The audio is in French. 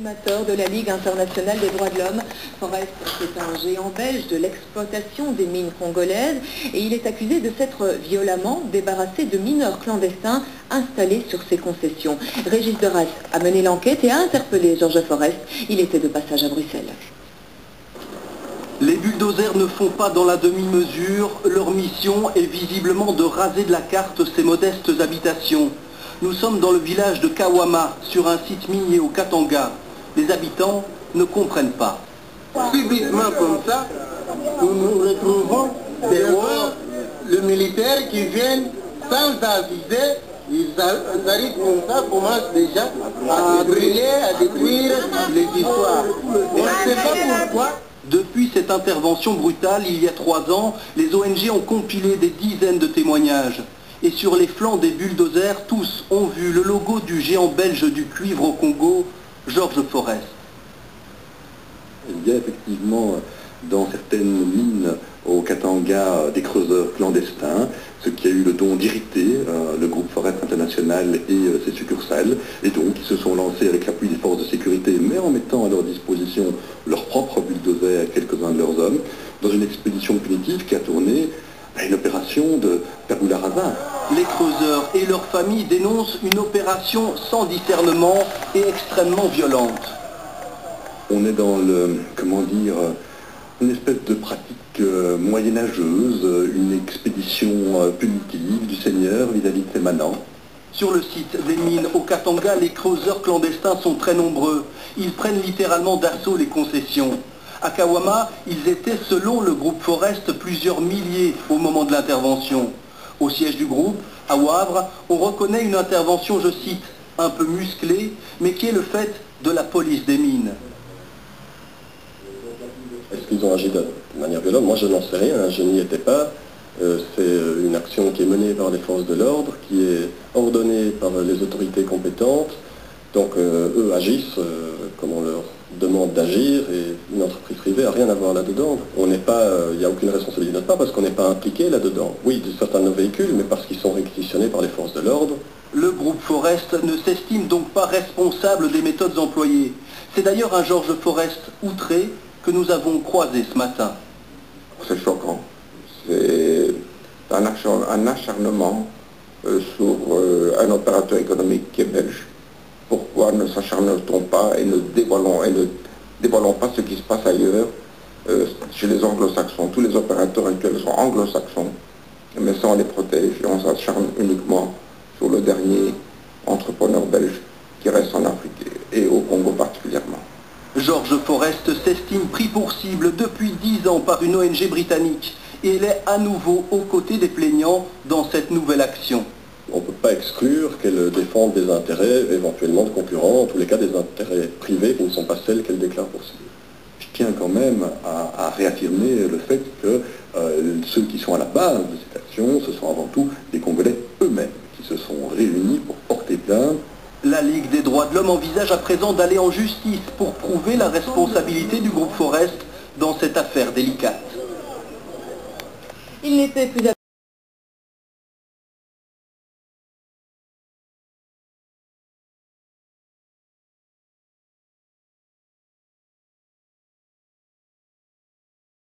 Animateur de la Ligue internationale des droits de l'homme, Forest est un géant belge de l'exploitation des mines congolaises et il est accusé de s'être violemment débarrassé de mineurs clandestins installés sur ses concessions. Régis Deras a mené l'enquête et a interpellé Georges Forest. Il était de passage à Bruxelles. Les bulldozers ne font pas dans la demi-mesure. Leur mission est visiblement de raser de la carte ces modestes habitations. Nous sommes dans le village de Kawama, sur un site minier au Katanga. Les habitants ne comprennent pas. Subitement comme ça, nous nous retrouvons devant le militaire qui vient sans aviser. Ils arrivent comme ça, commencent déjà à brûler, à détruire les histoires. On ne sait pas pourquoi. Depuis cette intervention brutale, il y a 3 ans, les ONG ont compilé des dizaines de témoignages. Et sur les flancs des bulldozers, tous ont vu le logo du géant belge du cuivre au Congo, Georges Forest. Il y a effectivement dans certaines mines au Katanga des creuseurs clandestins, ce qui a eu le don d'irriter le groupe Forest International et ses succursales, et donc ils se sont lancés avec l'appui des forces de sécurité, mais en mettant à leur disposition leurs propres bulldozers, quelques-uns de leurs hommes, dans une expédition punitive qui a tourné à une opération de tabula rasa. Les creuseurs et leurs familles dénoncent une opération sans discernement et extrêmement violente. On est dans une espèce de pratique moyenâgeuse, une expédition punitive du Seigneur vis-à-vis de ses manants. Sur le site des mines au Katanga, les creuseurs clandestins sont très nombreux. Ils prennent littéralement d'assaut les concessions. À Kawama, ils étaient, selon le groupe Forest, plusieurs milliers au moment de l'intervention. Au siège du groupe, à Wavre, on reconnaît une intervention, je cite, un peu musclée, mais qui est le fait de la police des mines. Est-ce qu'ils ont agi de manière violente? Moi, je n'en sais rien, je n'y étais pas. C'est une action qui est menée par les forces de l'ordre, qui est ordonnée par les autorités compétentes. Donc, eux agissent comme on leur demande d'agir, et une entreprise privée n'a rien à voir là-dedans. Il n'y a aucune responsabilité de notre part parce qu'on n'est pas impliqué là-dedans. Oui, de certains de nos véhicules, mais parce qu'ils sont réquisitionnés par les forces de l'ordre. Le groupe Forest ne s'estime donc pas responsable des méthodes employées. C'est d'ailleurs un Georges Forest outré que nous avons croisé ce matin. C'est choquant. C'est un acharnement sur un opérateur économique qui est belge. Pourquoi ne s'acharne-t-on pas et ne dévoilons pas ce qui se passe ailleurs chez les anglo-saxons? Tous les opérateurs actuels sont anglo-saxons, mais ça on les protège et on s'acharne uniquement sur le dernier entrepreneur belge qui reste en Afrique et au Congo particulièrement. Georges Forest s'estime pris pour cible depuis 10 ans par une ONG britannique et il est à nouveau aux côtés des plaignants dans cette nouvelle action. On ne peut pas exclure qu'elle défende des intérêts éventuellement de concurrents, en tous les cas des intérêts privés qui ne sont pas celles qu'elle déclare pour cible. Je tiens quand même à réaffirmer le fait que ceux qui sont à la base de cette action, ce sont avant tout les Congolais eux-mêmes qui se sont réunis pour porter plainte. La Ligue des droits de l'homme envisage à présent d'aller en justice pour prouver la responsabilité du groupe Forest dans cette affaire délicate. Il n'était plus